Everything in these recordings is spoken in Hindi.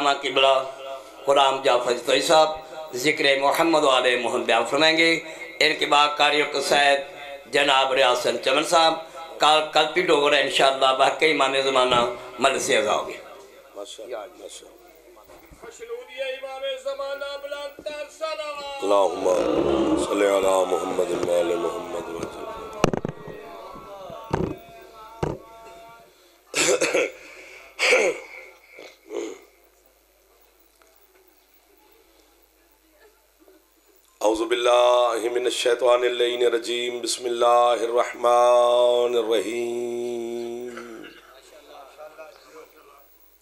अल्लामा किबला गुलाम जाफर तोई साहब ज़िक्र मोहम्मद वाले मोहन बयान फरमाएंगे। इनके बाद कारी कसैद जनाब रियासन चमन साहब कल पी डोगर इंशाअल्लाह बाकी इमाम ज़माना मल से अज़ा होगी। अल्लाहुम्मा सल्ली अला मुहम्मद व आले मुहम्मद। औज़ु बिल्लाहि मिनश शैतानिर रजीम बिस्मिल्लाहिर रहमानिर रहीम।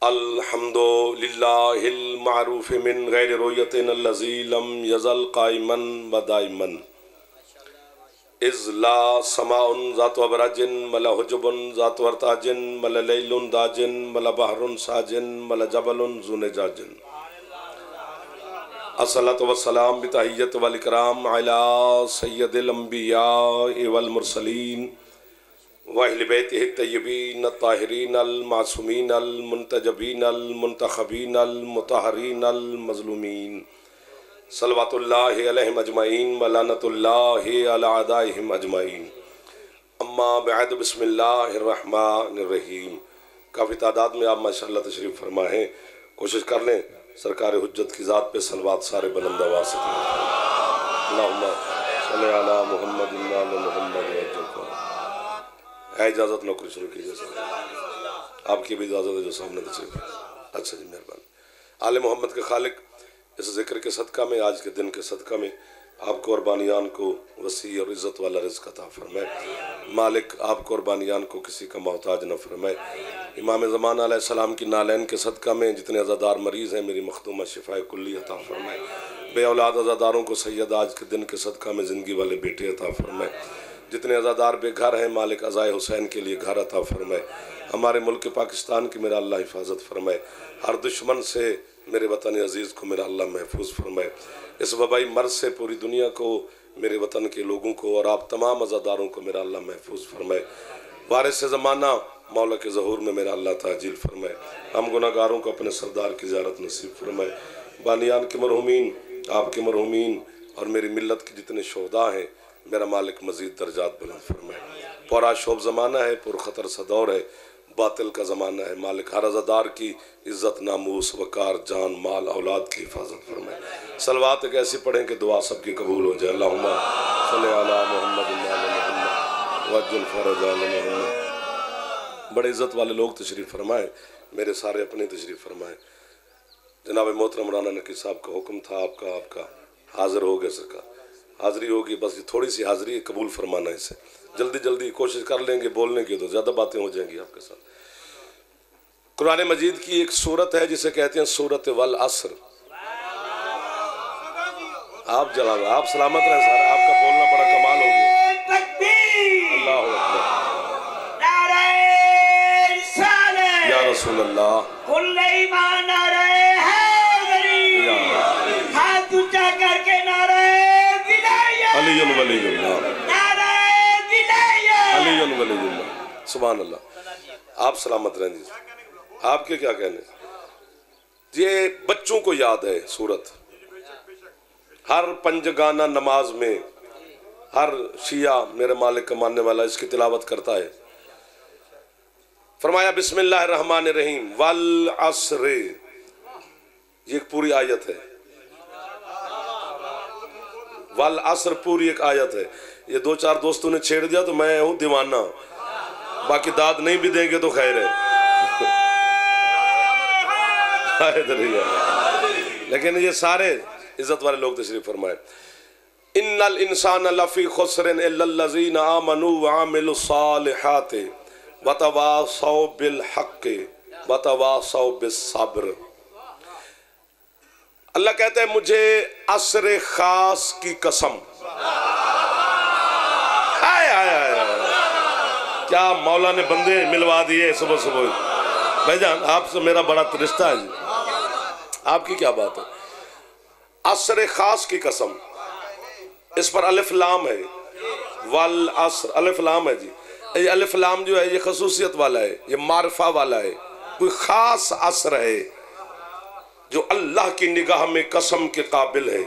अल्हम्दुलिल्लाहिल मारूफ मिन गैरि रुयतिन अल्लज़ी लम यज़ल काइमन व दाइमन इज़ ला समाउन ज़ातु अबराजिन वला हुजुबुन ज़ातु अर्ताजिन वला लैलुन दाजिन वला बहरुन साजिन वला जबलुन ज़ुनजाजिन। अस्सलातु वस्सलाम बितहिय्यत वल इकराम अला सय्यदिल अंबिया वल मुरसलीन व अहले बैतिहि तय्यबीन ताहिरीन अल मासूमीन अल मुंतजबीन अल मुंतखबीन अल मुतहहरीन अल मज़लूमीन सल्लवातुल्लाहि अलैहिम अजमईन व लानतुल्लाहि अला अदाइहिम अजमईन। अम्मा बअद बिस्मिल्लाहिर रहमानिर रहीम। काफ़ी तादाद में आप माशाअल्लाह तशरीफ़ फरमा हैं। कोशिश कर लें सरकार हुज्जत की ज़ात पे सलवात सारे बुलंद आवाज़ से अल्लाहुम्मा सल्ली अला मुहम्मद व आले मुहम्मद। है इजाज़त नौकरी शुरू कीजिए सर, आपकी भी इजाज़त है जो सामने तशरीफ़। अच्छा जी मेहरबानी। आले मोहम्मद के खालिक इस ज़िक्र के सदका में, आज के दिन के सदका में आप कुर्बानियान को वसी और इज़्ज़त वाला रिज़्क़ अता फरमाए। मालिक आप कुर्बानियान को किसी का मोहताज न फरमाए। इमाम ज़माना अलैहिस्सलाम की नालैन के सदका में जितने अज़ादार मरीज़ हैं मेरी मखदूमा शिफाए कुल्ली अता फरमाए। बे औलाद अज़ादारों को सैयद आज के दिन के सदका में ज़िंदगी वाले बेटे अता फरमाए। जितने अज़ादार बेघर हैं मालिक अज़ाए हुसैन के लिए घर अता फरमाए। हमारे मुल्क पाकिस्तान की मेरा अल्लाह हिफाजत फरमाए। हर दुश्मन से मेरे वतन अज़ीज़ को मेरा अल्लाह महफूज फरमाए। इस वबाई मर्ज़ से पूरी दुनिया को, मेरे वतन के लोगों को और आप तमाम अज़ादारों को मेरा अल्लाह महफूज फरमाए। वारिस ज़माना मौला के ज़हूर में मेरा अल्लाह ताजील फरमाए। हम गुनाहगारों को अपने सरदार की ज़ियारत नसीब फरमाए। बानियान के मरहूमीन, आपके मरहूमीन और मेरी मिल्लत के जितने शोहदा हैं मेरा मालिक मज़ीद दर्जात बुलंद फरमाए। पूरा शोब ज़माना है, पुरखतर सा दौर है, बातिल का ज़माना है। मालिक हर अज़ादार की इज़्ज़त, नामूस, वक़ार, जान, माल, औलाद की हिफाजत फरमाए। सलवात एक ऐसी पढ़ें कि दुआ सबकी कबूल हो जाए। अल्लाहुम्मा सल्ली अला मुहम्मद व आले मुहम्मद वअज्जिल फ़रज आले मुहम्मद। बड़े इज़्ज़त वाले लोग तशरीफ़ फरमाए, मेरे सारे अपने तशरीफ़ फरमाए। जनाब मोहतरम राना नकी साहब का हुक्म था, आपका हाज़िर हो गया सरकार, हाज़िरी होगी। बस ये थोड़ी सी हाज़िरी कबूल फरमाना, इसे जल्दी जल्दी कोशिश कर लेंगे बोलने की तो ज़्यादा बातें हो जाएंगी आपके साथ। कुरान मजीद की एक सूरत है जिसे कहते हैं सूरत वल असर। आप जनाब आप सलामत रहें सारा, आपका बोलना बड़ा कमाल हो गया। अल्लाहु अकबर या रसूल अल्लाह। सुभान अल्लाह। आप सलामत रहें जी। आपके क्या कहने, ये बच्चों को याद है सूरत। हर पंजगाना नमाज में हर शिया मेरे मालिक का मानने वाला इसकी तिलावत करता है। फरमाया बिस्मिल्लाहिर्रहमानिर्रहीम वल अस्र, ये एक पूरी आयत है। वल अस्र पूरी एक आयत है। ये दो चार दोस्तों ने छेड़ दिया तो मैं हूं दीवाना, बाकी दाद नहीं भी देंगे तो खैर है। लेकिन ये सारे इज्जत वाले लोग तशरीफ फरमाए। इन्नल इंसान लफी खुस्रिन इल्लल्लज़ीना आमनू व आमिलुस सालिहाति व तवासौ बिल हक़्क़ि व तवासौ बिस सब्र। अल्लाह कहते हैं मुझे असर खास की कसम। क्या मौला ने बंदे मिलवा दिए सुबह सुबह। भाईजान आपसे मेरा बड़ा रिश्ता है जी, आपकी क्या बात है। असर खास की कसम, इस पर अलिफ लाम है। वल असर अलिफ लाम है जी। ये अलिफ लाम जो है ये खसूसियत वाला है, ये मारफा वाला है, कोई खास असर है। जो अल्लाह की निगाह में कसम के काबिल है।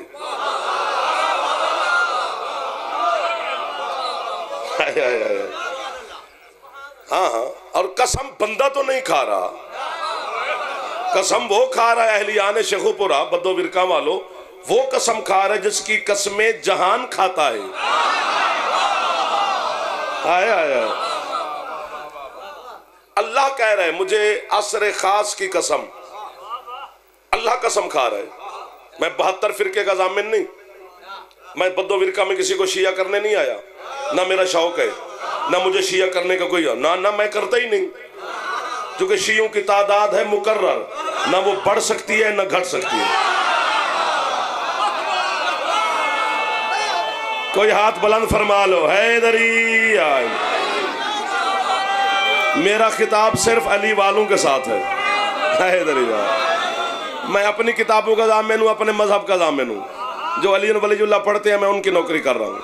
हाँ हाँ, और कसम बंदा तो नहीं खा रहा, कसम वो खा रहा है अहलियान शेखुपुरा बद्दो विरका वालों, वो कसम खा रहा है जिसकी कसमें जहान खाता है। आया आया, अल्लाह कह रहा है मुझे असर खास की कसम, अल्लाह कसम खा रहा है। मैं 72 फिरके का जामिन नहीं, मैं बद्दो विरका में किसी को शिया करने नहीं आया, ना मेरा शौक है, ना मुझे शिया करने का कोई ना मैं करता ही नहीं, क्योंकि शियों की तादाद है मुकर्रर, ना वो बढ़ सकती है ना घट सकती है। कोई हाथ बुलंद फरमा लो, हैदरी आए। मेरा खिताब सिर्फ अली वालों के साथ है, हैदरी आए। मैं अपनी किताबों का जामिन हूँ, अपने मजहब का जामिन हूँ। जो अली वलीउल्लाह पढ़ते हैं मैं उनकी नौकरी कर रहा हूँ,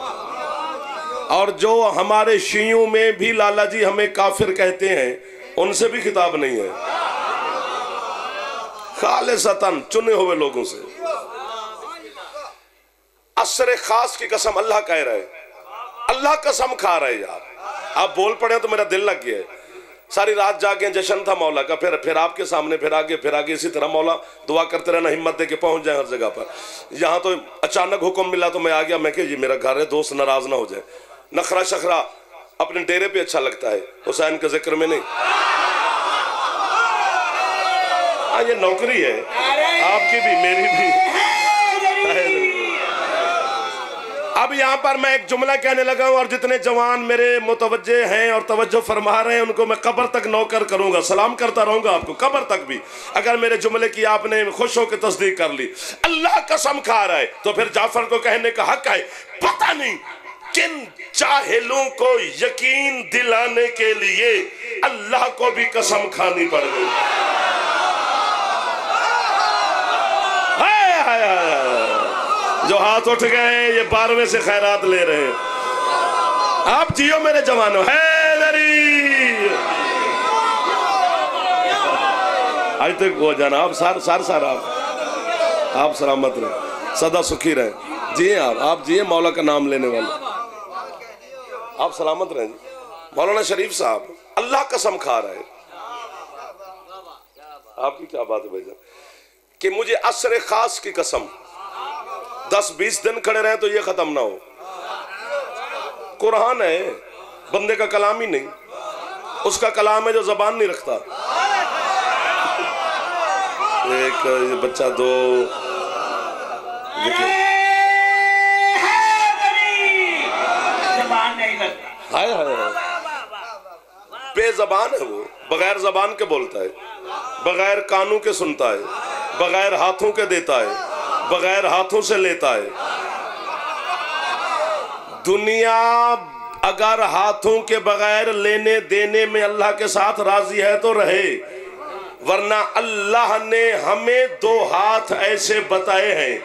और जो हमारे शियों में भी लाला जी हमें काफिर कहते हैं उनसे भी खिताब नहीं है, खालिसतन चुने हुए लोगों से। असर खास की कसम अल्लाह कह रहा है, अल्लाह कसम खा रहा है। यार आप बोल पड़े तो मेरा दिल लग गया है। सारी रात जागे, जश्न था मौला का, फिर आपके सामने, फिर आगे इसी तरह मौला दुआ करते रहना, हिम्मत दे के पहुंच जाए हर जगह पर। यहाँ तो अचानक हुक्म मिला तो मैं आ गया। मैं कि ये मेरा घर है, दोस्त नाराज ना हो जाए। नखरा शखरा अपने डेरे पे अच्छा लगता है, हुसैन के जिक्र में नहीं। हाँ ये नौकरी है आपकी भी मेरी भी। अब यहाँ पर मैं एक जुमला कहने लगा हूँ, और जितने जवान मेरे मुतवज्जे हैं और तवज्जो फरमा रहे हैं उनको मैं कब्र तक नौकर करूंगा, सलाम करता रहूंगा आपको कब्र तक भी, अगर मेरे जुमले की आपने खुश होकर तस्दीक कर ली। अल्लाह कसम खा रहा है, तो फिर जाफर को कहने का हक है। पता नहीं किन जाहिलों को यकीन दिलाने के लिए अल्लाह को भी कसम खानी पड़ गई। जो हाथ उठ गए ये 12वें से खैरात ले रहे हैं। आप जियो मेरे जवानों, हैदरी आज तक वो जाना आप सार आप सलामत रहे, सदा सुखी रहे। जिए आप जिए, मौला का नाम लेने वाले आप सलामत रहे। मौलाना शरीफ साहब अल्लाह कसम खा रहा है। आपकी क्या बात है भाईजान, कि मुझे असर खास की कसम 10-20 दिन खड़े रहे तो ये खत्म ना हो। कुरान है, बंदे का कलाम ही नहीं, उसका कलाम है जो जबान नहीं रखता। एक ये बच्चा दो हाय हाय बेजबान है वो, बगैर जबान के बोलता है, बगैर कानों के सुनता है, बगैर हाथों के देता है, बगैर हाथों से लेता है। दुनिया अगर हाथों के बगैर लेने देने में अल्लाह के साथ राजी है तो रहे, वरना अल्लाह ने हमें 2 हाथ ऐसे बताए हैं।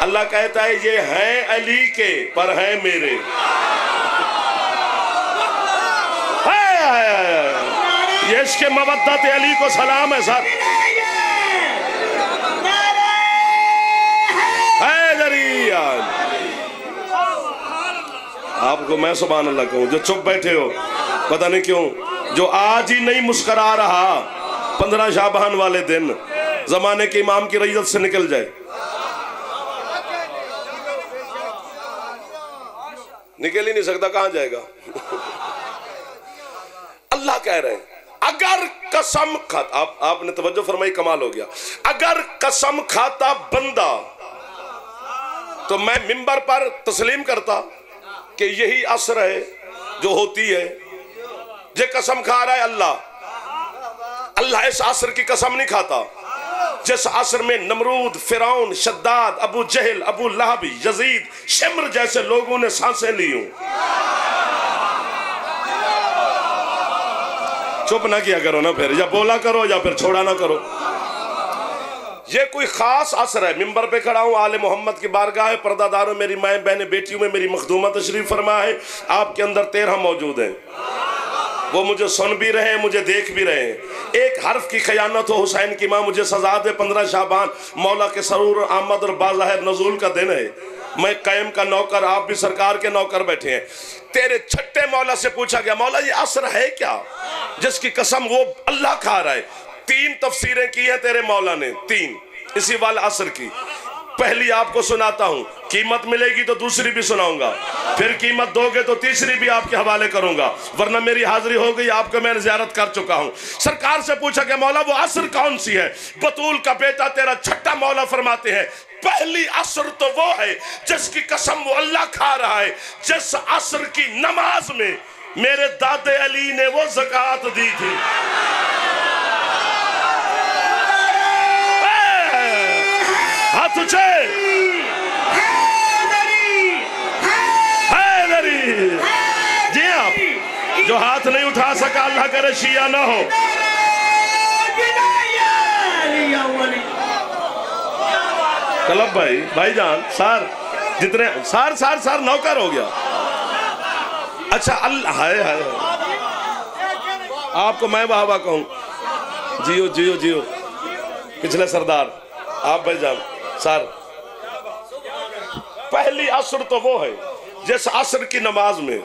अल्लाह कहता है ये हैं अली के पर हैं मेरे। ये इसके मवद्दत अली को सलाम है सर। आपको मैं सुभान अल्लाह कहूं, जो चुप बैठे हो पता नहीं क्यों, जो आज ही नहीं मुस्कुरा रहा 15 शाबान वाले दिन जमाने के इमाम की रईयत से निकल जाए। निकल ही नहीं सकता, कहां जाएगा। अल्लाह कह रहे हैं अगर कसम खाता, आपने तवज्जो फरमाई, कमाल हो गया। अगर कसम खाता बंदा तो मैं मिंबर पर तस्लीम करता कि यही असर है जो होती है। ये कसम खा रहा है अल्लाह इस असर की कसम नहीं खाता जिस असर में नमरूद, फिरौन, शद्दाद, अबू जहल, अबू लहब, यजीद, शिम्र जैसे लोगों ने सांसें ली हूं। चुप ना किया करो ना, फिर या बोला करो या फिर छोड़ा ना करो। ये कोई खास असर है। मिंबर पे खड़ा हूँ, आले मोहम्मद की बारगाह है, पर्दादारों, मेरी माएँ बहनें बेटियों में मेरी मखदूमा तशरीफ फरमा है, आपके अंदर 13 मौजूद हैं। वो मुझे सुन भी रहे हैं, मुझे देख भी रहे हैं। एक हर्फ की खयानत हो हुसैन की माँ मुझे सजा दे, 15 शाबान मौला के सरूर आमद और बाज़ाहिर नज़ूल का दिन है। मैं कायम का नौकर, आप भी सरकार के नौकर बैठे हैं। तेरे छठे मौला से पूछा गया, मौला ये असर है क्या जिसकी कसम वो अल्लाह खा रहा है? 3 तफसीरें की है तेरे मौला ने, 3 इसी वाले असर की। पहली आपको सुनाता हूं, कीमत मिलेगी तो दूसरी भी सुनाऊंगा, फिर कीमत दोगे तो तीसरी भी आपके हवाले करूंगा, वरना मेरी हाजिरी हो गई, आपको मैं ज़ियारत कर चुका हूं। सरकार से पूछा कि मौला वो असर कौन सी है? बतूल का बेटा तेरा छठा मौला फरमाते हैं, पहली असर तो वो है जिसकी कसम वो अल्लाह खा रहा है, जिस असर की नमाज में मेरे दादे अली ने वो ज़कात दी थी। हाथ ऊंचे, जी आप जो हाथ नहीं उठा सका अल्लाह करे शिया ना हो। कलब भाईजान सार जितने सार नौकर हो गया। अच्छा अल्लाह हाय आपको मैं वाहवा कहूं, जियो जियो जियो। पिछले सरदार आप भाईजान सर, पहली असर तो वो है जिस असर की नमाज में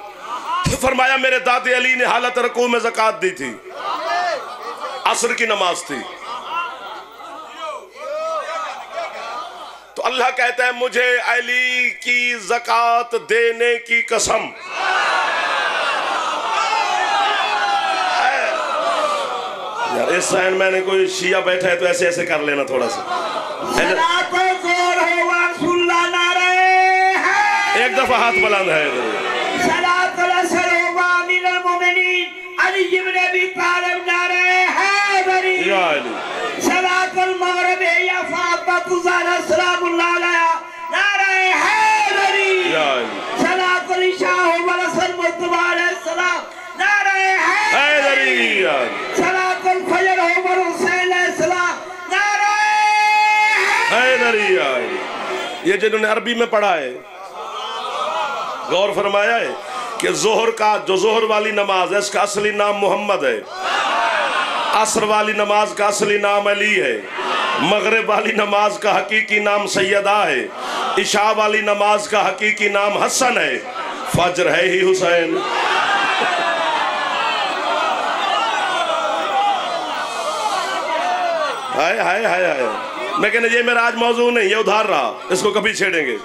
फरमाया मेरे दादे अली ने हालत रकू में ज़कात दी थी, असर की नमाज थी। तो अल्लाह कहता है मुझे अली की ज़कात देने की कसम। यार इस साइड मैंने कोई शिया बैठा है तो ऐसे ऐसे कर लेना थोड़ा सा। एक दफा हाथ बुलंद है। ये जिन्होंने अरबी में पढ़ा है गौर फरमाया है कि जोहर का जो जोहर वाली नमाज है इसका असली नाम मोहम्मद है, असर वाली नमाज का असली नाम अली है, मगरिब वाली नमाज का हकीकी नाम सैयदा है, इशा वाली नमाज का हकीकी नाम हसन है, फजर है ही हुसैन। हाय हाय हाय हाय। मैं कहना ये मेरा आज मौजू नहीं, ये उधार रहा, इसको कभी छेड़ेंगे।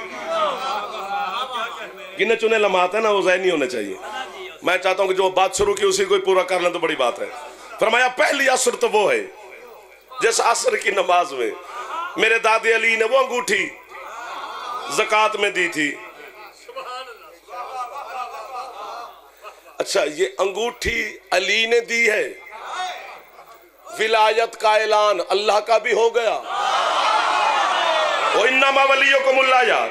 गिने चुने लम्हात है ना, वो ज़ाय नहीं होने चाहिए। मैं चाहता हूं कि जो बात शुरू की उसी को पूरा कर लें तो बड़ी बात है। फरमाया पहली असर तो वो है जिस असर की नमाज में मेरे दादे अली ने वो अंगूठी ज़कात में दी थी। अच्छा ये अंगूठी अली ने दी है, विलायत का ऐलान अल्लाह का भी हो गया। वो इन्नमा वलियुकुमुल्लाह यार।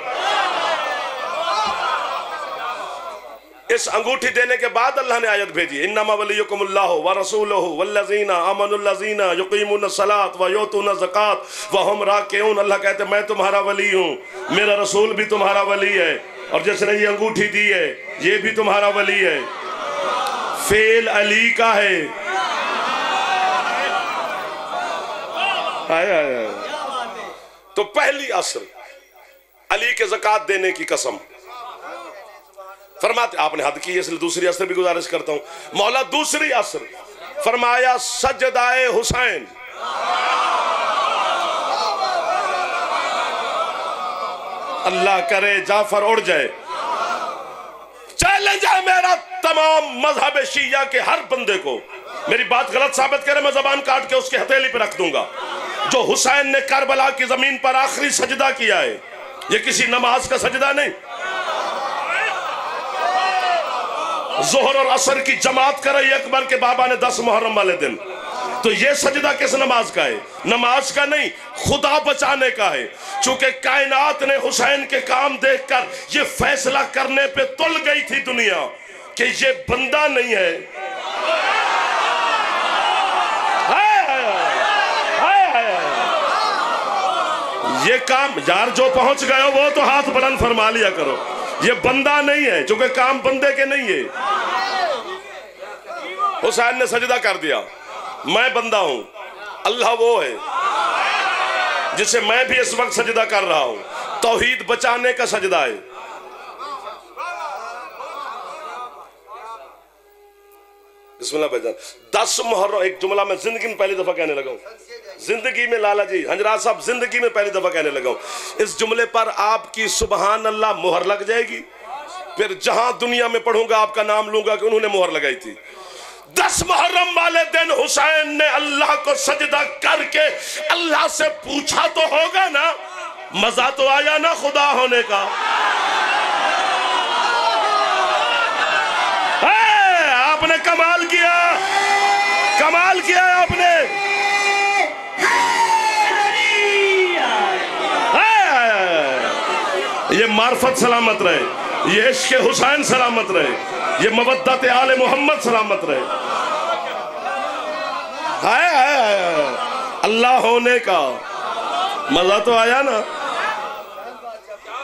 इस अंगूठी देने के बाद अल्लाह ने आयत भेजी, इन्नमा वलियुकुमुल्लाह व रसूलुहु वल्लज़ीना आमनुल्लज़ीना युक़ीमुनस्सलात व युतूना ज़कात व हुम राकिऊन। अल्लाह कहते मैं तुम्हारा वली हूँ, मेरा रसूल भी तुम्हारा वली है, और जिसने ये अंगूठी दी है ये भी तुम्हारा वली है। फेल अली का है। आया आया। तो पहली असर अली के ज़कात देने की कसम फरमाते, आपने हद की इसलिए दूसरी असर भी गुजारिश करता हूं। मौला दूसरी असर फरमाया सजदाए हुसैन। अल्लाह करे जाफर उड़ जाए, चैलेंज है मेरा तमाम मजहब शिया के हर बंदे को, मेरी बात गलत साबित करे मैं जबान काट के उसके हथेली पे रख दूंगा। जो हुसैन ने करबला की जमीन पर आखिरी सजदा किया है, ये किसी नमाज का सजदा नहीं, जोहर और असर की जमात करे अकबर के बाबा ने 10 मुहर्रम वाले दिन। तो ये सजदा किस नमाज का है? नमाज का नहीं, खुदा बचाने का है। चूंकि कायनात ने हुसैन के काम देखकर ये फैसला करने पे तुल गई थी दुनिया कि ये बंदा नहीं है। ये काम यार जो पहुंच गए हो वो तो हाथ बुलंद फरमा लिया करो, ये बंदा नहीं है, चूंकि काम बंदे के नहीं है। हुसैन ने सजदा कर दिया। मैं बंदा हूं, अल्लाह वो है जिसे मैं भी इस वक्त सजदा कर रहा हूं। तौहीद बचाने का सजदा है। बिस्मिल्लाह भाईजान। 10 मुहर्रम, एक जुमला मैं जिंदगी में पहली दफा कहने लगा हूं, जिंदगी में, लाला जी हंजराज साहब, जिंदगी में पहली दफा कहने लगा हूं। इस जुमले पर आपकी सुबहान अल्लाह मुहर लग जाएगी। फिर जहां दुनिया में पढ़ूंगा आपका नाम लूंगा कि उन्होंने मुहर लगाई थी। 10 मुहर्रम वाले दिन हुसैन ने अल्लाह को सजदा करके अल्लाह से पूछा तो होगा ना, मजा तो आया ना खुदा होने का। आपने कमाल किया, कमाल किया आपने। ये मार्फत सलामत रहे, ये इश्क़ हुसैन सलामत रहे, ये मवद्दत आले मोहम्मद सलामत रहे। हाय अल्लाह होने का मजा तो आया ना।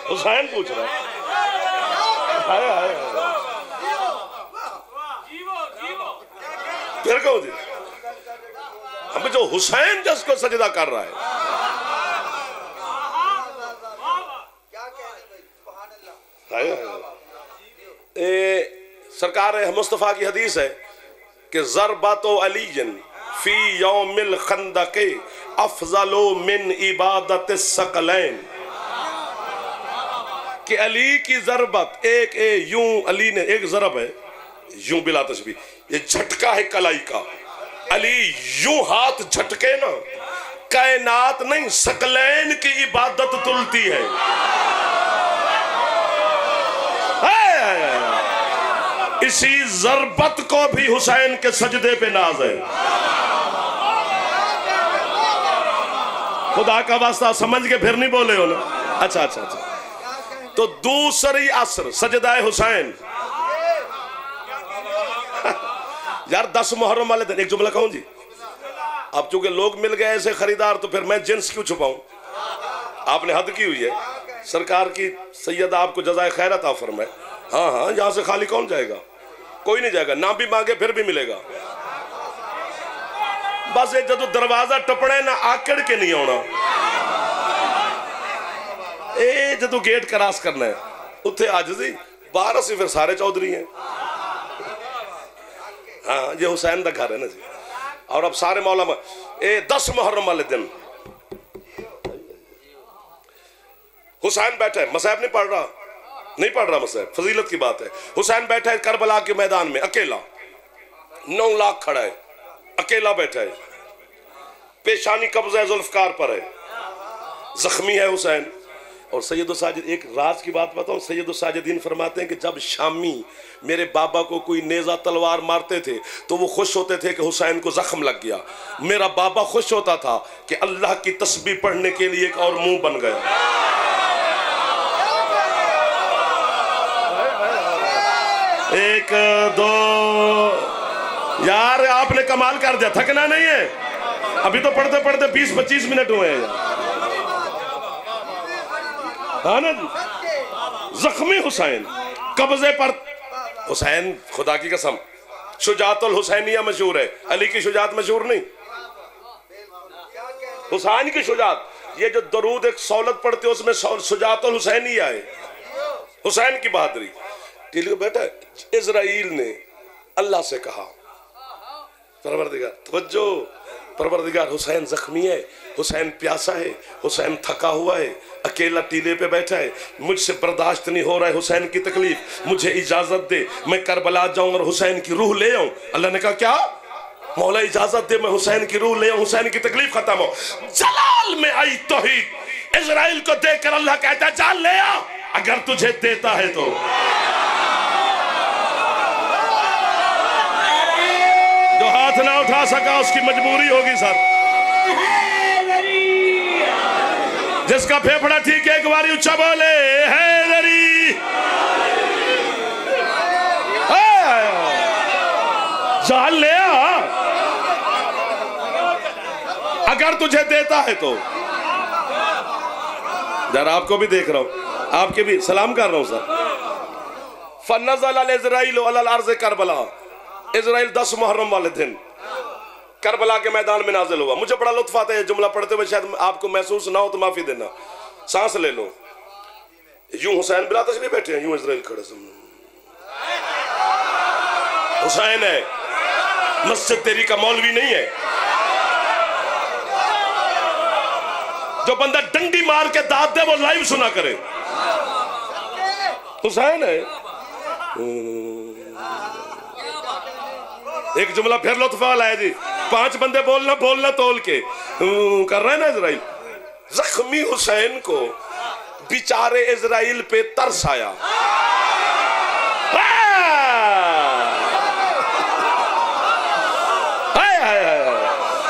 हुसैन पूछ रहा है। फिर कहो जी, हम जो हुसैन जिसको सजदा कर रहा है, सरकार मुस्तफ़ा की हदीस है कि ज़रबतो अलीजन फी यौमिल खंदक़े अफ़ज़लो मिन इबादत सकलैन, कि अली की ज़रबत एक यूं, अली ने एक ज़रब है यूं बिला तस्बीह, ये झटका है कलाई का। अली यूं हाथ झटके ना, कायनात नहीं सकलैन की इबादत तुलती है। इसी ज़रबत को भी हुसैन के सजदे पे नाज है। खुदा का वास्ता समझ के फिर नहीं बोले हो ना। अच्छा अच्छा अच्छा, तो दूसरी असर सजदाए हुसैन। यार 10 मुहर्रम वाले दिन एक जुमला कहूं जी। अब चूंकि लोग मिल गए ऐसे खरीदार, तो फिर मैं जिन्स क्यों छुपाऊं। आपने हद की हुई है। सरकार की सैयदा आपको जज़ाए खैर अता फरमाए। हाँ हाँ, यहां से खाली कौन जाएगा, कोई नहीं जाएगा। ना भी मांगे फिर भी मिलेगा। बस ये जो दरवाजा टपड़े ना आकड़ के नहीं आना, ए जो गेट क्रॉस करना है उत्थे आज जी 12 से फिर सारे चौधरी हैं। हाँ, ये हुसैन का घर है ना जी। और अब सारे मौला में 10 मुहर्रम वाले दिन हुसैन बैठा है, मसाहब नहीं पढ़ रहा मसाहब, फजीलत की बात है। हुसैन बैठा है करबला के मैदान में अकेला, 9 लाख खड़ा है, अकेला बैठा है, पेशानी कब्ज़ा जुल्फ़कार पर है, जख्मी है हुसैन। और सैयद साजिद, एक राज की बात बताऊं, सैयद साजिदीन फरमाते हैं कि जब शामी मेरे बाबा को कोई नेज़ा तलवार मारते थे तो वो खुश होते थे कि हुसैन को जख्म लग गया। मेरा बाबा खुश होता था कि अल्लाह की तस्बीह पढ़ने के लिए एक और मुंह बन गया। एक दो, यार आपने कमाल कर दिया, थकना नहीं है। अभी तो पढ़ते पढ़ते 20-25 मिनट हुए हैं। हाँ ना जी, जख्मी हुसैन, कब्जे पर हुसैन, खुदा की कसम शुजातुल हुसैनिया मशहूर है, अली की शुजात मशहूर नहीं, हुसैन की शुजात। ये जो दरूद एक सौलत पढ़ते हो उसमें शुजातुल हुसैनिया है, हुसैन की बहादुरी। बेटा इज़राइल ने अल्लाह से कहा, परवरदिगार तवज्जो, परवरदिगार हुसैन जख्मी है, हुसैन प्यासा है, हुसैन थका हुआ है, अकेला टीले पे बैठा है, मुझसे बर्दाश्त नहीं हो रहा है हुसैन की तकलीफ, मुझे इजाजत दे मैं करबला जाऊं और हुसैन की रूह ले आऊं। अल्लाह ने कहा क्या मौला, इजाजत दे मैं हुसैन की रूह ले आऊं, हुसैन की तकलीफ खत्म हो। जलाल में आई तौहीद, इज़राइल को देखकर अल्लाह कहता है चल ले आ, अगर तुझे देता है तो। जो हाथ ना उठा सका उसकी मजबूरी होगी सर। जिसका फेफड़ा ठीक है एक बार ऊंचा बोले हैदरी, जान ले आ, अगर तुझे देता है तो। जरा आपको भी देख रहा हूं, आपके भी सलाम कर रहा हूं सर। फनज़ल अल इज़राइल अल अर्ज़ करबला, इजराइल 10 मुहर्रम वाले दिन करबला के मैदान में नाजिल हुआ। मुझे बड़ा लुत्फ आता है जुमला पढ़ते हुए, शायद आपको महसूस ना हो तो माफी देना, सांस ले लो। यूं हुसैन बिला तशरीफ बैठे हैं, यूं इजराइल खड़े सामने। हुसैन है, मस्जिद तेरी का मौलवी नहीं है। जो बंदा डंडी मार के दाद दे वो लाइव सुना करे। हुसैन है। एक जुमला फिर लुत्फ वाला है जी, 5 बंदे बोलना तोल के कर रहे हैं ना इजराइल। जख्मी हुसैन को बेचारे इजराइल पे तरस आया।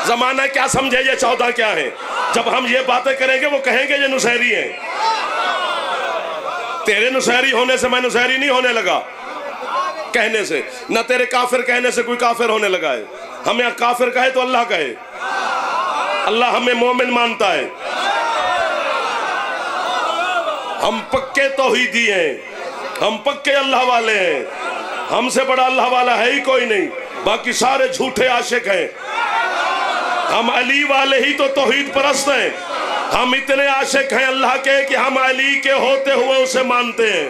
जमाना क्या समझे ये 14 क्या है। जब हम ये बातें करेंगे वो कहेंगे ये नुसैरी हैं। तेरे नुसैरी होने से मैं नुसैरी नहीं होने लगा, कहने से, न तेरे काफिर कहने से कोई काफिर होने लगा है। हमें काफिर कहे तो अल्लाह कहे, अल्लाह हमें मोमिन मानता है। हम पक्के तौहीदी हैं, हम पक्के अल्लाह वाले हैं। हमसे बड़ा अल्लाह वाला है ही कोई नहीं, बाकी सारे झूठे आशिक हैं। हम अली वाले ही तो तौहीद परस्त हैं। हम इतने आशिक हैं अल्लाह के कि हम अली के होते हुए उसे मानते हैं।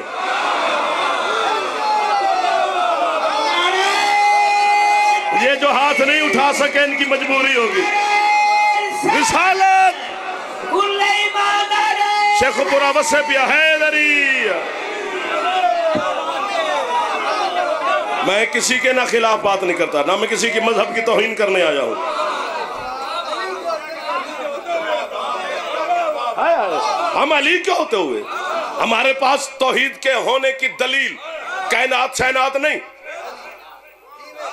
ये जो हाथ नहीं उठा सके इनकी मजबूरी होगी। रिसालत शेखुपुरा वसे पिया हैदरी। मैं किसी के ना खिलाफ बात नहीं करता, ना मैं किसी की मजहब की तौहीन करने आया हूं। हम अली के होते हुए, हमारे पास तौहीद के होने की दलील कायनात शैनात नहीं,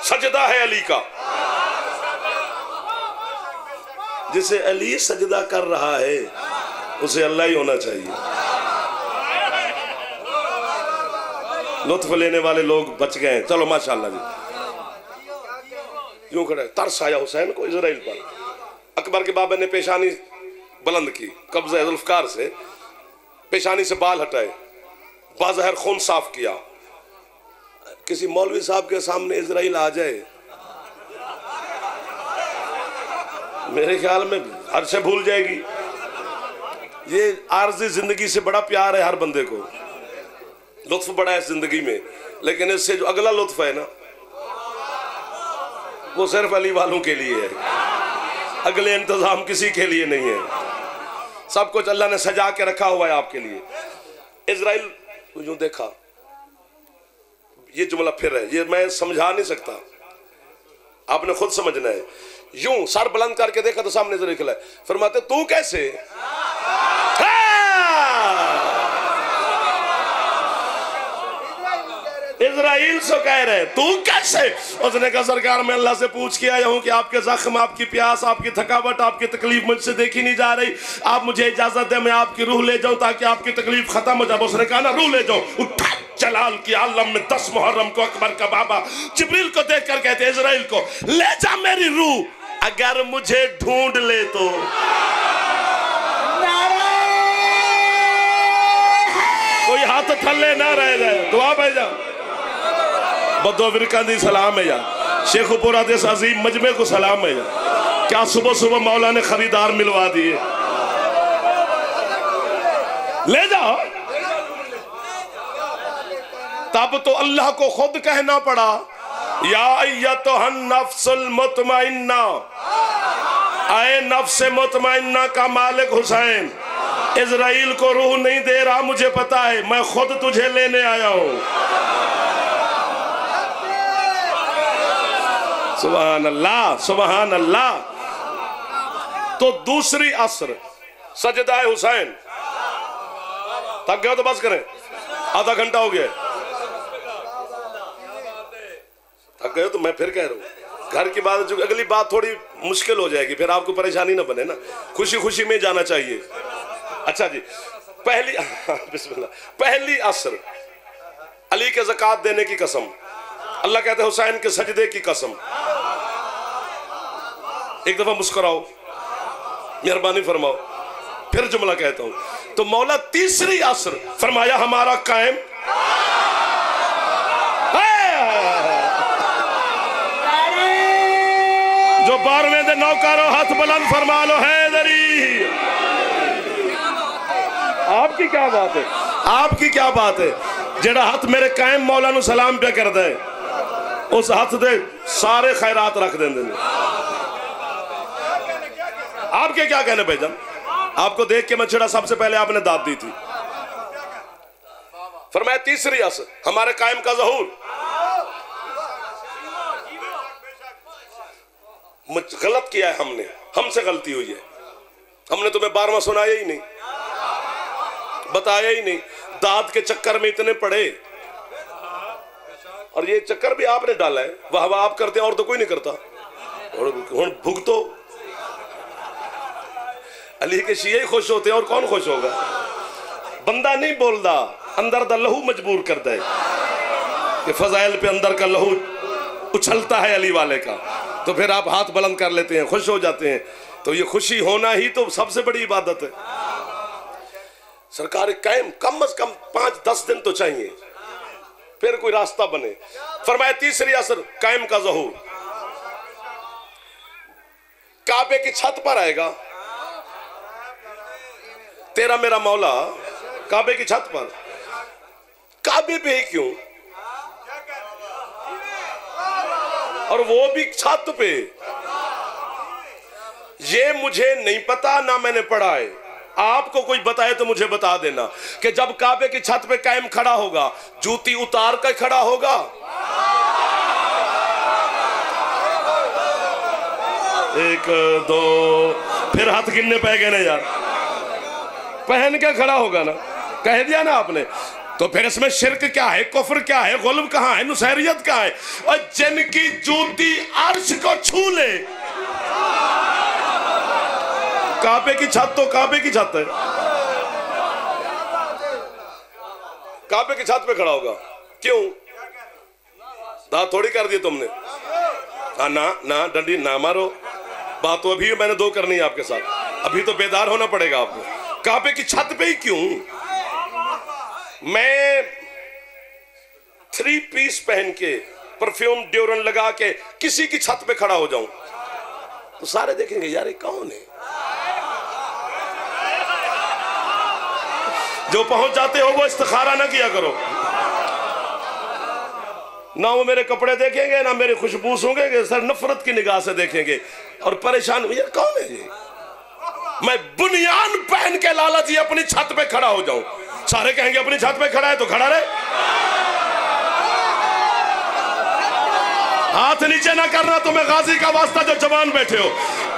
सजदा है अली का। जिसे अली सजदा कर रहा है उसे अल्लाह ही होना चाहिए। लुत्फ लेने वाले लोग बच गए, चलो माशाअल्लाह जी। यूं खड़े, तरस आया हुसैन को इजराइल पर। अकबर के बाबा ने पेशानी बुलंद की, कब्ज़ा जुल्फ़कार से पेशानी से बाल हटाए, बाज़ाहिर खून साफ किया। किसी मौलवी साहब के सामने इजराइल आ जाए, मेरे ख्याल में हर से भूल जाएगी। ये आर्जी जिंदगी से बड़ा प्यार है हर बंदे को, लुत्फ बड़ा है इस जिंदगी में, लेकिन इससे जो अगला लुत्फ है ना वो सिर्फ अली वालों के लिए है। अगले इंतजाम किसी के लिए नहीं है। सब कुछ अल्लाह ने सजा के रखा हुआ है आपके लिए। इजराइल यूं देखा, ये जुमला फिर है, ये मैं समझा नहीं सकता, आपने खुद समझना है। यूं सर बुलंद करके देखा तो सामने से निकला, फरमाते तू कैसे? इजराइल से कह रहे तू कैसे? उसने कहा सरकार मैं अल्लाह से पूछ के आया हूं कि आपके जख्म, आपकी प्यास, आपकी थकावट, आपकी तकलीफ मुझसे देखी नहीं जा रही। आप मुझे इजाजत दे मैं आपकी रूह ले जाऊं ताकि आपकी तकलीफ खत्म हो जाए। उसने कहा ना रूह ले जाओ। उठा जलाल की आलम में 10 मुहर्रम को अकबर का बाबा जिब्रील को देख कर कहते इजराइल को ले जा मेरी रूह, अगर मुझे ढूंढ ले तो। कोई हाथ थल्ले ना रह जाए, दुआ भेजा बदो विरका दी सलाम है यार, शेखुपुरा देश अजीम मजमे को सलाम है यार। क्या सुबह सुबह मौला ने खरीदार मिलवा दिए, ले जाओ। तब तो अल्लाह को खुद कहना पड़ा या अय्यतुहन नफ्सुल मुतमइन्ना, आए नफ्स मुतमइन्ना का मालिक हुसैन, इजराइल को रूह नहीं दे रहा मुझे पता है, मैं खुद तुझे लेने आया हूं। सुभान अल्लाह, सुभान अल्लाह। तो दूसरी असर सजदा हुसैन, थक गए तो बस करें, आधा घंटा हो गया। थक गए तो मैं फिर कह रहा हूं, घर की बात जो अगली बात थोड़ी मुश्किल हो जाएगी, फिर आपको परेशानी ना बने ना, खुशी खुशी में जाना चाहिए। अच्छा जी, पहली बिस्मिल्लाह, पहली असर अली के ज़कात देने की कसम, अल्लाह कहते हैं हुसैन के सजदे की कसम। एक दफा मुस्कुराओ, मेहरबानी फरमाओ, फिर जुमला कहता हूं। तो मौला तीसरी असर फरमाया हमारा कायम, जो 12वें दे नौकारो हाथ बुलंद फरमा लो हैदरी। आपकी क्या बात है, आपकी क्या बात है। जेड़ा हाथ मेरे कायम मौला नू सलाम पे कर दे उस हाथ दे सारे खैरात रख देंगे। आपके क्या कहने भाईजान, आपको देख के मैं छिड़ा सबसे पहले आपने दाद दी थी। फरमाया तीसरी अस हमारे कायम का ज़हूर। गलत किया है हमने, हमसे गलती हुई है। हमने तुम्हें 12वां सुनाया ही नहीं, बताया ही नहीं। दाद के चक्कर में इतने पड़े और ये चक्कर भी आपने डाला है। वाह वाह आप करते हैं और तो कोई नहीं करता। और भुगतो अली के शिये खुश होते हैं और कौन खुश होगा। बंदा नहीं बोलता, अंदर दा लहू मजबूर करता है कि फजाइल पे अंदर का लहू उछलता है अली वाले का, तो फिर आप हाथ बुलंद कर लेते हैं, खुश हो जाते हैं। तो ये खुशी होना ही तो सबसे बड़ी इबादत है। सरकार कायम कम से कम 5-10 दिन तो चाहिए, फिर कोई रास्ता बने। फरमाया तीसरी असर कायम का ज़हूर। काबे की छत पर आएगा तेरा मेरा मौला, काबे की छत पर। काबे पे ही क्यों, और वो भी छत पे। ये मुझे नहीं पता, ना मैंने पढ़ा है। आपको कोई बताए तो मुझे बता देना कि जब काबे की छत पे कायम खड़ा होगा जूती उतार कर खड़ा होगा, एक दो फिर हाथ गिनने पे गए ना यार, पहन के खड़ा होगा ना, कह दिया ना आपने। तो फिर इसमें शिर्क क्या है, कुफ्र क्या है, गुल्ब कहां है, नुसैरियत क्या है। और जिनकी जूती अर्श को छू ले, काबे की छत तो काबे की छत है, काबे की छत पे खड़ा होगा। क्यों दांत थोड़ी कर दिए तुमने। ना ना डंडी ना मारो, बात तो अभी मैंने 2 करनी है आपके साथ। अभी तो बेदार होना पड़ेगा आपको। काबे की छत पे ही क्यों। मैं 3 पीस पहन के परफ्यूम ड्योरन लगा के किसी की छत पे खड़ा हो जाऊं तो सारे देखेंगे यार ये कौन है। जो पहुंच जाते हो वो इस्तिखारा ना किया करो। ना वो मेरे कपड़े देखेंगे ना मेरे खुशबू सूंघेंगे, सर नफरत की निगाह से देखेंगे और परेशान यार कौन है ये। मैं बुनियान पहन के लाला जी अपनी छत पे खड़ा हो जाऊं, सारे कहेंगे अपनी छत पे खड़ा है तो खड़ा रहे। हाथ नीचे ना करना तुम्हें गाजी का वास्ता जो जवान बैठे हो।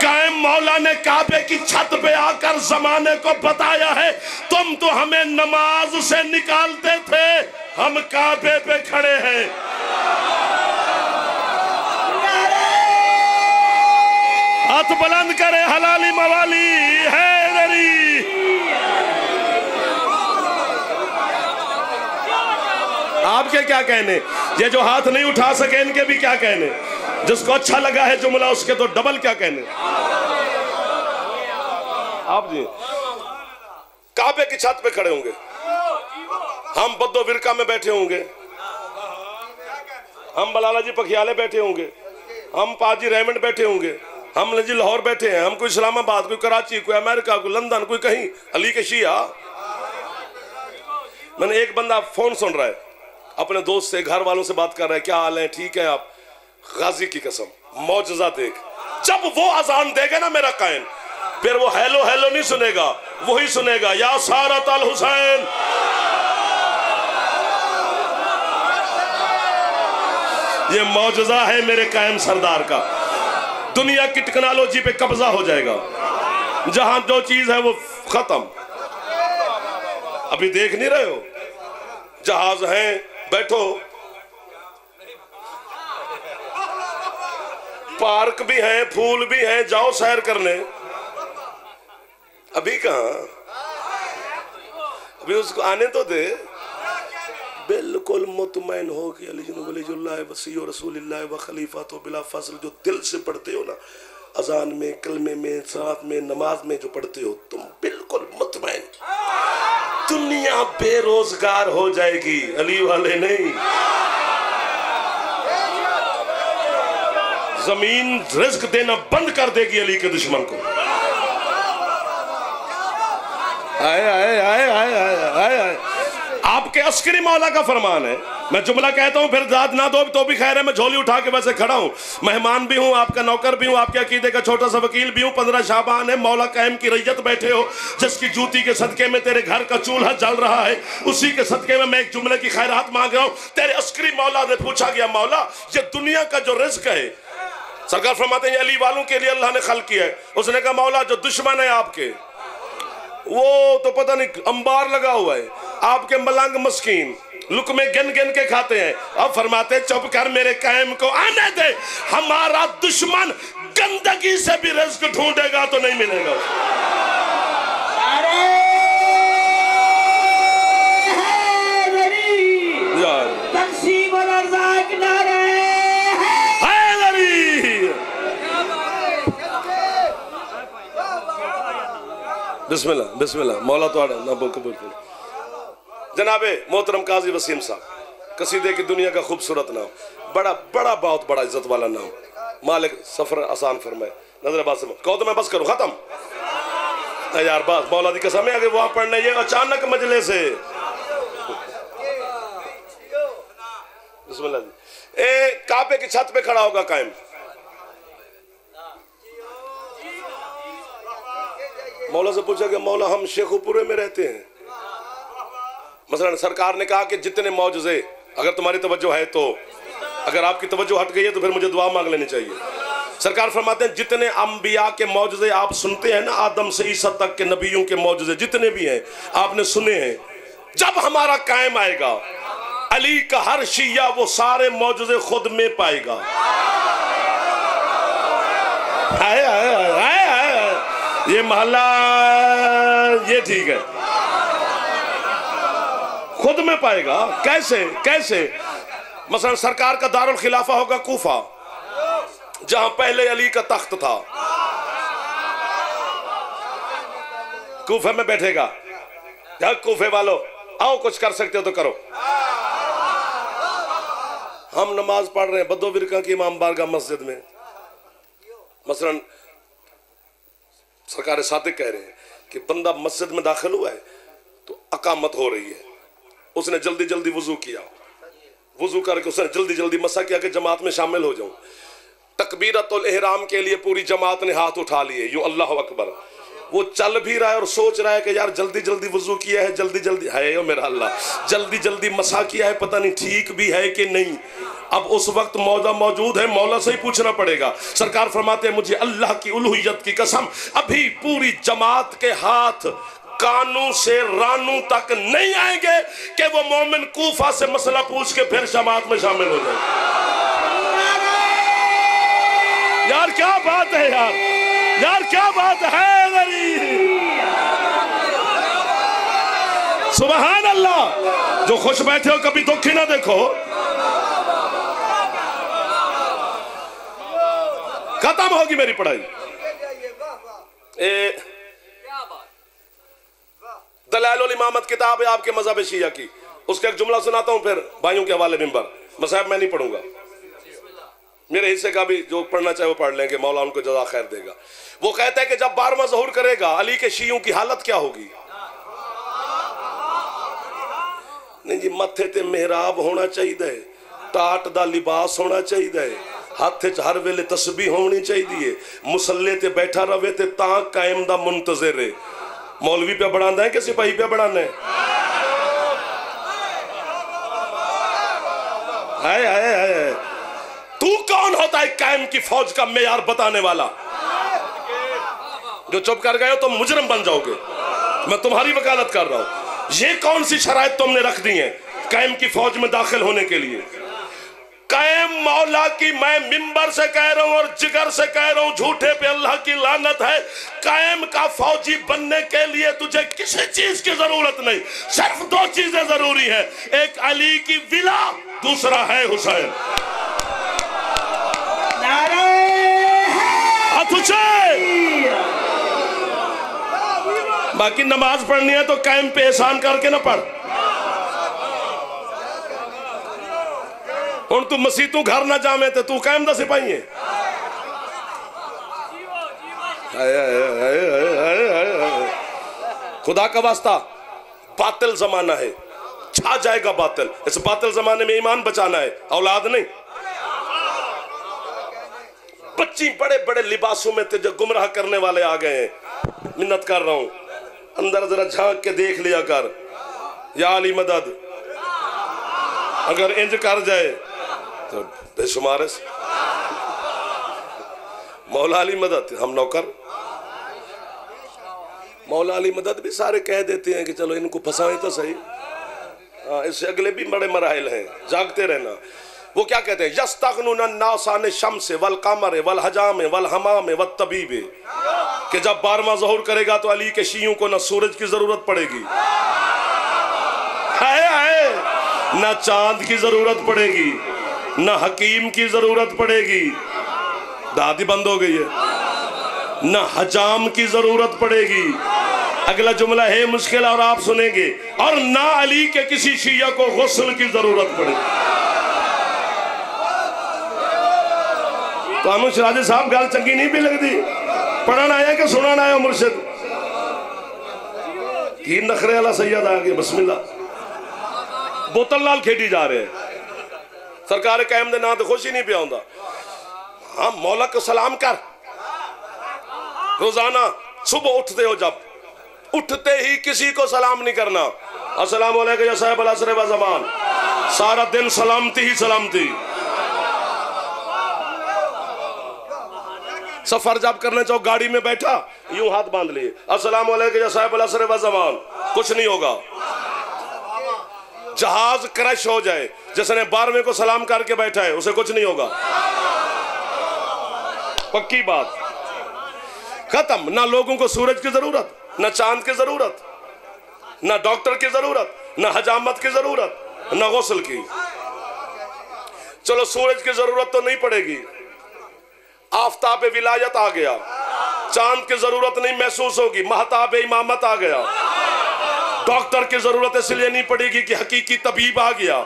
कायम मौला ने काबे की छत पे आकर जमाने को बताया है, तुम तो हमें नमाज से निकालते थे, हम काबे पे खड़े हैं। हाथ बुलंद करे हलाली मवाली हैदरी। आपके क्या कहने, ये जो हाथ नहीं उठा सके इनके भी क्या कहने, जिसको अच्छा लगा है जुमला उसके तो डबल क्या कहने। आप जी काबे की छत पे खड़े होंगे, हम बद्दो विरका में बैठे होंगे, हम बलाला जी पखियाले बैठे होंगे, हम पाजी रेमंड बैठे होंगे, हम जी लाहौर बैठे हैं, हम कोई इस्लामाबाद, कोई कराची, कोई अमेरिका, कोई लंदन, कोई कहीं अली के शिया। मैंने एक बंदा फोन सुन रहा है अपने दोस्त से, घर वालों से बात कर रहा है, क्या हाल है, ठीक है आप। गाजी की कसम मौजज़ा देख, जब वो अजान देगा ना मेरा कायन, फिर वो हेलो हेलो नहीं सुनेगा, वही सुनेगा या सारत अल हुसैन। ये मौजज़ा है मेरे कायम सरदार का। दुनिया की टेक्नोलॉजी पे कब्जा हो जाएगा, जहां जो चीज है वो खत्म। अभी देख नहीं रहे हो, जहाज हैं, बैठो, पार्क भी हैं, फूल भी हैं, जाओ सैर करने। अभी कहां, अभी उसको आने तो दे। बिल्कुल मुतमैन हो कि अली वलीजुल्लाह वसी और रसूलुल्लाह व खलीफा तो बिला फजल, जो दिल से पढ़ते हो ना, अजान में, कलमे में, साथ में, नमाज में जो पढ़ते हो, तुम बिल्कुल मुतमैन। दुनिया बेरोजगार हो जाएगी, अली वाले नहीं। जमीन रिज्क देना बंद कर देगी अली के दुश्मन को। आए आए आए आए आए आए आपके अस्करी मौला का फरमान है। मैं जुमला कहता हूं फिर दाद ना दो तो भी खैर है, मैं झोली उठा के वैसे खड़ा हूं, मेहमान भी हूं, आपका नौकर भी हूं, आपके अकीदे का छोटा सा वकील भी हूं। 15 शाबान है, मौला कायम की रैयत बैठे हो, जिसकी जूती के सदके में तेरे घर का चूल्हा जल रहा है, उसी के सदके में मैं एक जुमले की खैरात मांग रहा हूं। तेरे अस्करी मौला ने पूछा गया, मौला ये दुनिया का जो रिज्क है, सरकार फरमाते हैं अली वालों के लिए अल्लाह ने खल्क किया है। उसने कहा मौला जो दुश्मन है आपके, वो तो पता नहीं अंबार लगा हुआ है, आपके मलंग मस्कीन लुकमे गिन गिन के खाते हैं। अब फरमाते चुप कर, मेरे कायम को आने दे, हमारा दुश्मन गंदगी से भी रिज्क ढूंढेगा तो नहीं मिलेगा। बिस्मिल्लाह बिस्मिल्लाह मौला तो ना बोल कबूल। जनाबे मोहतरम काजी वसीम साहब, कसीदे की दुनिया का खूबसूरत नाम, बड़ा बड़ा बहुत बड़ा इज्जत वाला नाम, मालिक सफर आसान फरमाए। नजर बात से कहो तो मैं बस करूं, खत्म यार बस, मौला दी कसम है आगे वहां पढ़ने ये अचानक मजले से। बिस्मिल्लाह जी। काबे की छत पे खड़ा होगा कायम, मौला से पूछा कि मौला हम शेखुपुरे में रहते हैं, मसलन सरकार ने कहा कि जितने मौजज़े, अगर तुम्हारी तवज्जो है तो, अगर आपकी तवज्जो हट गई है तो फिर मुझे दुआ मांग लेनी चाहिए। सरकार फरमाते हैं जितने अंबिया के मौजज़े आप सुनते हैं ना, आदम से ईसा तक के नबियों के मौजज़े जितने भी हैं आपने सुने हैं, जब हमारा कायम आएगा अली का हर शिया वो सारे मौजज़े खुद में पाएगा। आए आए आए आए ये मोहल्ला ये ठीक है, खुद में पाएगा। कैसे कैसे? मसलन सरकार का दारुल खिलाफा होगा कूफा, जहां पहले अली का तख्त था, कूफे में बैठेगा। क्या कूफे वालों आओ कुछ कर सकते हो तो करो। हम नमाज पढ़ रहे हैं बदो विरका की इमाम बारगाह मस्जिद में, मसलन सरकार सादिक कह रहे हैं कि बंदा मस्जिद में दाखिल हुआ है तो अकामत हो रही है, उसने जल्दी जल्दी वजू किया, वजू करके उसने जल्दी जल्दी मसा किया कि जमात में शामिल हो जाऊं। तकबीरतुल इहराम के लिए पूरी जमात ने हाथ उठा लिए, यूं अल्लाह अकबर। वो चल भी रहा है और सोच रहा है कि यार जल्दी जल्दी वजू किया है, जल्दी जल्दी है यो मेरा अल्लाह, जल्दी जल्दी मसा किया है, पता नहीं ठीक भी है कि नहीं। अब उस वक्त मौला मौजूद है, मौला से ही पूछना पड़ेगा। सरकार फरमाते हैं मुझे अल्लाह की उलूहियत की कसम, अभी पूरी जमात के हाथ कानू से रानू तक नहीं आएंगे कि वो मोमिन कूफा से मसला पूछ के फिर जमात में शामिल हो जाए। यार क्या बात है यार, यार क्या बात है। सुबहान अल्लाह। जो खुश बैठे हो कभी दुख ही ना देखो। खत्म होगी मेरी पढ़ाई। दलाइल इमामत किताब है आपके मज़हब शिया की, उसका एक जुमला सुनाता हूं फिर भाइयों के हवाले मिंबर। मसाहब मैं नहीं पढ़ूंगा, मेरे हिस्से का भी जो पढ़ना चाहे वो पढ़ लेंगे, मौला उनको जज़ा खैर देगा। वो कहता है कि जब 12वां ज़हूर करेगा अली के शियों की हालत क्या होगी। नहीं जी, मत्थे ते मेहराब होना चाहिए, टाट दा लिबास होना चाहिए, हाथ च हर वेले तस्बीह होनी चाहिए, मुसल्ले ते बैठा रवे ते तां कायम दा मुंतज़िर है। मौलवी पे बढ़ाना है कि सिपाही पे बढ़ाना है? हाय हाय हाय, तू कौन होता है कायम की फौज का मेयार बताने वाला? जो चुप कर गए हो तो मुजरिम बन जाओगे, मैं तुम्हारी वकालत कर रहा हूं। ये कौन सी शराइत तुमने रख दी है कायम की फौज में दाखिल होने के लिए? कायम मौला की मैं मिंबर से कह रहा हूं और जिगर से कह रहा हूं, झूठे पे अल्लाह की लानत है। कायम का फौजी बनने के लिए तुझे किसी चीज की जरूरत नहीं, सिर्फ 2 चीजें जरूरी है, एक अली की विला, दूसरा है हुसैन। बाकी नमाज पढ़नी है तो कायम पे एहसान करके ना पढ़। हुण तू मसीह तू घर ना जावे तो तू कायम दा सिपाही है। खुदा का वास्ता, बातिल जमाना है, छा जाएगा बातिल। इस बातिल जमाने में ईमान बचाना है, औलाद नहीं। बच्ची बड़े बड़े लिबासों में थे, जो गुमराह करने वाले आ गए हैं। मिन्नत कर रहा हूं, अंदर जरा झांक के देख लिया कर। या अली मदद, अगर इंज कर जाए तो बेशुमार। मौला अली मदद, हम नौकर। मौला अली मदद भी सारे कह देते हैं कि चलो इनको फंसाएं तो सही। इससे अगले भी बड़े मराहिल हैं, जागते रहना। वो क्या कहते हैं, यस्तगनुन अन्नासान शम्स वल कमर वल हजाम वल हमाम वत तबीब, कि जब 12वां ज़ोहर करेगा तो अली के शियों को न सूरज की जरूरत पड़ेगी, न चांद की जरूरत पड़ेगी, न हकीम की जरूरत पड़ेगी, दादी बंद हो गई है, न हजाम की जरूरत पड़ेगी। अगला जुमला है मुश्किल और आप सुनेंगे, और ना अली के किसी शिया को गुस्ल की जरूरत पड़ेगी। तो हम शराजी साहब गल चंगी नहीं भी लगती, पढ़ना आया कि सुनाना आया मुर्शिद की नखरे वाला सैयद आ गया। बिस्मिल्लाह, बोतल नाल खेडी जा रहे हैं। सरकार कायम दे नां ते खुश ही नहीं पिया हुंदा। हाँ, मौला को सलाम कर। रोजाना सुबह उठते हो, जब उठते ही किसी को सलाम नहीं करना। अस्सलाम वालेकुम या साहिब अल असर व ज़मान। सारा दिन सलामती ही सलामती। सफर जब करने चाहो, गाड़ी में बैठा यूं हाथ बांध लिए, अस्सलाम वालेकुम या साहिब अल असर व ज़मान, कुछ नहीं होगा। जहाज क्रैश हो जाए, जिसने 12वें को सलाम करके बैठा है उसे कुछ नहीं होगा। पक्की बात, खत्म। ना लोगों को सूरज की जरूरत, ना चांद की जरूरत, ना डॉक्टर की जरूरत, ना हजामत की जरूरत, ना गुस्ल की। चलो सूरज की जरूरत तो नहीं पड़ेगी, आफताब विलायत आ गया, चांद की जरूरत नहीं महसूस होगी, महताब इमामत आ गया। डॉक्टर की जरूरत इसलिए नहीं पड़ेगी कि हकीकी तबीब आ गया।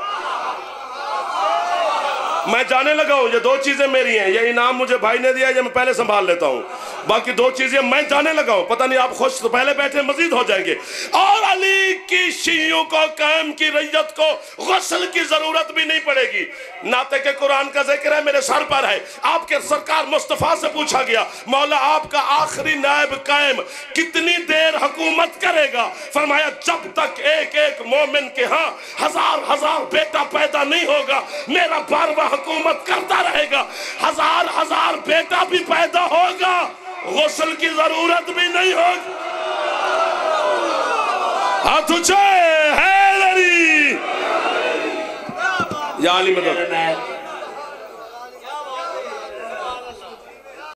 मैं जाने लगा हूं, ये 2 चीजें मेरी हैं, ये इनाम मुझे भाई ने दिया, ये मैं पहले संभाल लेता हूं। बाकी 2 चीजें मैं जाने लगा हूं। पता नहीं आप खुश तो पहले बैठे मजीद हो जाएंगे। और अली की शियों को, कायम की रैयत को गुस्ल की जरूरत भी नहीं पड़ेगी। नाते के कुरान का जिक्र है, मेरे सर पर है। आपके सरकार मुस्तफा से पूछा गया, मौला आपका आखिरी नायब कायम कितनी देर हुकूमत करेगा? फरमाया, जब तक एक एक मोमिन के यहाँ 1000 बेटा पैदा नहीं होगा, मेरा 12वां हुकूमत करता रहेगा। 1000 बेटा भी पैदा होगा, गुस्ल की जरूरत भी नहीं होगी। हाथ ऊंचे, हैदरी या अली मदद।